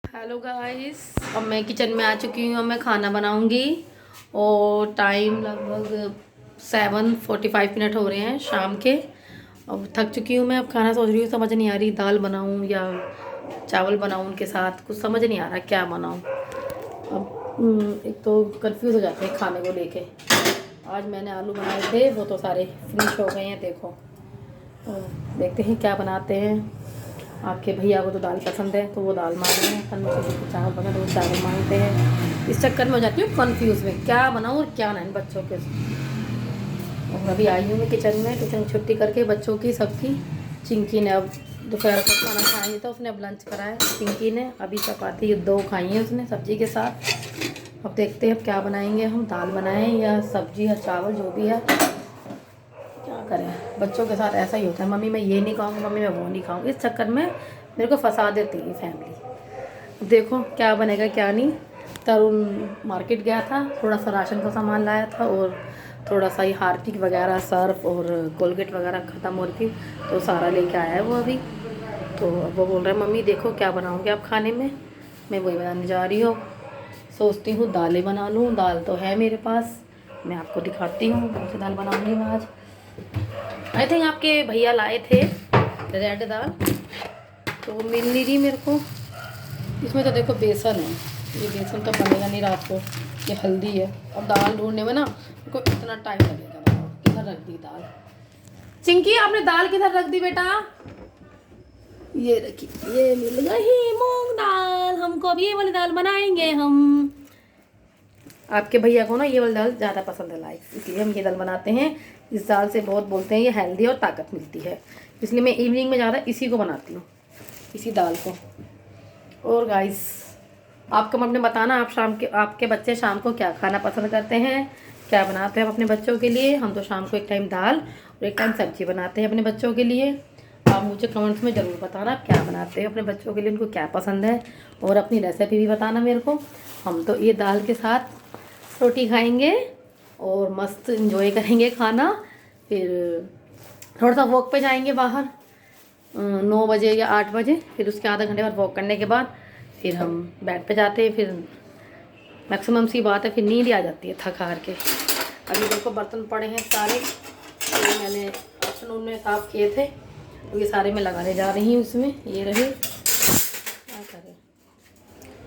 Hello guys, अब मैं kitchen में आ चुकी हूँ। अब मैं खाना बनाऊंगी और टाइम लगभग 7:45 हो रहे हैं शाम के। अब थक चुकी हूँ मैं। अब खाना सोच रही हूँ, समझ नहीं आ रही दाल बनाऊँ या चावल बनाऊँ उनके साथ। कुछ समझ नहीं आ रहा क्या बनाऊँ। अब एक तो कंफ्यूज हो जाते हैं खाने को लेके। आज मैंने आलू बनाए थे, वो तो सारे फिनिश हो गए हैं। देखो देखते हैं क्या बनाते हैं। आपके भैया को तो दाल पसंद है तो वो दाल मांग रहे हैं, तन्नू को चावल पसंद है तो वो चावल मांगते हैं। इस चक्कर में हो जाती हूँ कन्फ्यूज़ में, क्या बनाऊँ और क्या नहीं बच्चों के। और अभी आई हूँ मैं किचन छुट्टी करके बच्चों की सबकी। चिंकी ने अब दोपहर को खाना खाया था, उसने अब लंच कराया चिंकी ने। अभी चपाती 2 खाई है उसने सब्जी के साथ। अब देखते हैं अब क्या बनाएंगे हम, दाल बनाएं या सब्जी या चावल, जो भी है। क्या करें, बच्चों के साथ ऐसा ही होता है, मम्मी मैं ये नहीं खाऊंगी, मम्मी मैं वो नहीं खाऊंगी। इस चक्कर में मेरे को फंसा देती है फैमिली। देखो क्या बनेगा क्या नहीं। तरुण मार्केट गया था, थोड़ा सा राशन का सामान लाया था और थोड़ा सा ही हार्पिक वगैरह, सर्फ और कोलगेट वगैरह ख़त्म हो रही थी तो सारा लेके आया है वो अभी। तो अब वो बोल रहा है मम्मी देखो क्या बनाओगे आप खाने में। मैं वही बनाने जा रही हूँ। सोचती हूँ दालें बना लूँ, दाल तो है मेरे पास। मैं आपको दिखाती हूँ कौन सी दाल बनाऊँगी मैं आज। आई थिंक आपके भैया लाए थे रेड दाल, तो वो मिल नहीं रही मेरे को। इसमें तो देखो बेसन है, ये बेसन तो बनेगा नहीं रात को। ये हल्दी है। अब दाल ढूंढने में ना मेरे को इतना टाइम लगेगा। बताओ किधर रख दी दाल। चिंकी आपने दाल किधर रख दी बेटा। ये रखी, ये मिल गई मूंग दाल। हमको अब ये वाली दाल बनाएंगे हम। आपके भैया को ना ये वाली दाल ज़्यादा पसंद है लाइक, इसलिए हम ये दाल बनाते हैं। इस दाल से बहुत बोलते हैं ये हेल्दी और ताकत मिलती है, इसलिए मैं इवनिंग में ज़्यादा इसी को बनाती हूँ, इसी दाल को। और गाइस आप कमेंट में बताना आप आपके बच्चे शाम को क्या खाना पसंद करते हैं, क्या बनाते हैं आप अपने बच्चों के लिए। हम तो शाम को एक टाइम दाल और एक टाइम सब्जी बनाते हैं अपने बच्चों के लिए। आप मुझे कमेंट्स में ज़रूर बताना आप क्या बनाते हैं अपने बच्चों के लिए, उनको क्या पसंद है, और अपनी रेसिपी भी बताना मेरे को। हम तो ये दाल के साथ रोटी खाएंगे और मस्त इंजॉय करेंगे खाना। फिर थोड़ा सा वॉक पे जाएंगे बाहर 9 बजे या 8 बजे। फिर उसके आधा घंटे बाद वॉक करने के बाद फिर हम बेड पे जाते हैं। फिर मैक्सिमम सी बात है फिर नींद ही आ जाती है थक हार के। अभी देखो बर्तन पड़े हैं सारे, ये मैंने आफ्टरनून में साफ़ किए थे, तो ये सारे मैं लगाने जा रही हूँ इसमें। ये रहे, क्या करें,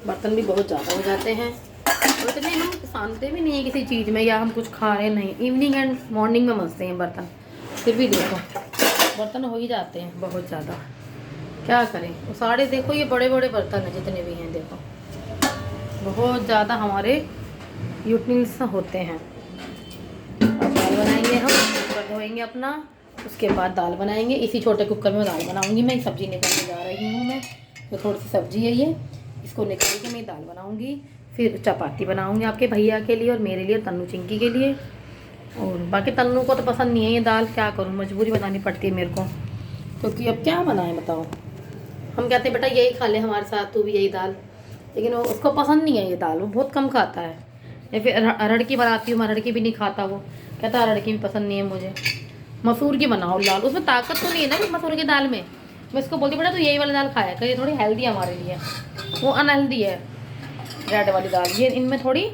बर्तन भी बहुत ज़्यादा हो जाते हैं और इतने हम शांति भी नहीं है किसी चीज़ में, या हम कुछ खा रहे नहीं। इवनिंग एंड मॉर्निंग में मसते हैं बर्तन, फिर भी देखो बर्तन हो ही जाते हैं बहुत ज़्यादा। क्या करें, वो सारे देखो ये बड़े बड़े बर्तन हैं जितने भी हैं, देखो बहुत ज़्यादा हमारे यूटिलिटीज होते हैं। अब दाल बनाएंगे हम, कुकर धोएंगे अपना, उसके बाद दाल बनाएंगे। इसी छोटे कुकर में दाल बनाऊंगी मैं। सब्ज़ी निकालने जा रही हूँ मैं, तो थोड़ी सी सब्ज़ी है ये, इसको निकाल के मैं दाल बनाऊंगी। फिर चपाती बनाऊंगी आपके भैया के लिए और मेरे लिए, तन्नू चिंकी के लिए। और बाकी तन्नू को तो पसंद नहीं है ये दाल, क्या करूँ, मजबूरी बनानी पड़ती है मेरे को, क्योंकि अब क्या बनाए बताओ। हम कहते हैं बेटा यही खा ले हमारे साथ, तू भी यही दाल, लेकिन वो उसको पसंद नहीं है ये दाल, वो बहुत कम खाता है। या फिर अरहर की बनाती हूँ, अरहर की भी नहीं खाता वो, कहता अरहर की भी पसंद नहीं है मुझे। मसूर की बनाओ लाल, उसमें ताकत तो नहीं है ना मसूर की दाल में। मैं इसको बोलती बेटा तू यही वाली दाल खाया कर, ये थोड़ी हेल्दी है हमारे लिए, वो अनहेल्दी है रेड वाली दाल। ये इनमें थोड़ी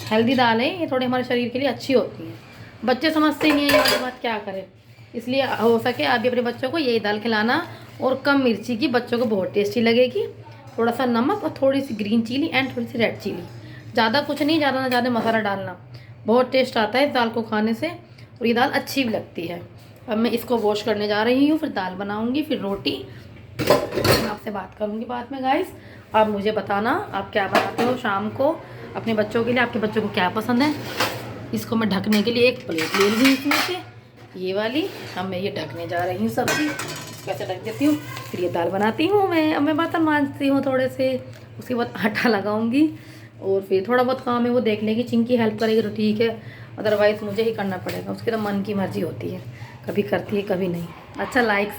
हेल्दी दाल है, ये थोड़ी हमारे शरीर के लिए अच्छी होती है। बच्चे समझते नहीं है ये वाली बात, क्या करें। इसलिए हो सके आप भी अपने बच्चों को यही दाल खिलाना, और कम मिर्ची की, बच्चों को बहुत टेस्टी लगेगी। थोड़ा सा नमक और थोड़ी सी ग्रीन चिली एंड थोड़ी सी रेड चिली, ज़्यादा कुछ नहीं, ज़्यादा ना ज़्यादा मसाला डालना। बहुत टेस्ट आता है इस दाल को खाने से, और ये दाल अच्छी भी लगती है। अब मैं इसको वॉश करने जा रही हूँ, फिर दाल बनाऊँगी, फिर रोटी। आपसे बात करूँगी बाद में गाइस। आप मुझे बताना आप क्या बनाते हो शाम को अपने बच्चों के लिए, आपके बच्चों को क्या पसंद है। इसको मैं ढकने के लिए एक प्लेट ले ली इसमें से, ये वाली। अब मैं ये ढकने जा रही हूँ सब्ज़ी, कैसे ढक देती हूँ, फिर ये दाल बनाती हूँ मैं। अब मैं बर्तन मांजती हूँ थोड़े से, उसके बाद आटा लगाऊंगी, और फिर थोड़ा बहुत काम है वो देख लेगी, चिंकी हेल्प करेगी तो ठीक है, अदरवाइज़ मुझे ही करना पड़ेगा। उसकी तो मन की मर्जी होती है, कभी करती है कभी नहीं। अच्छा likes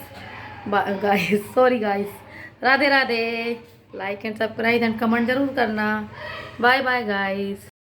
guys, sorry guys, Radhe Radhe. Like and subscribe and comment ज़रूर करना। Bye bye guys.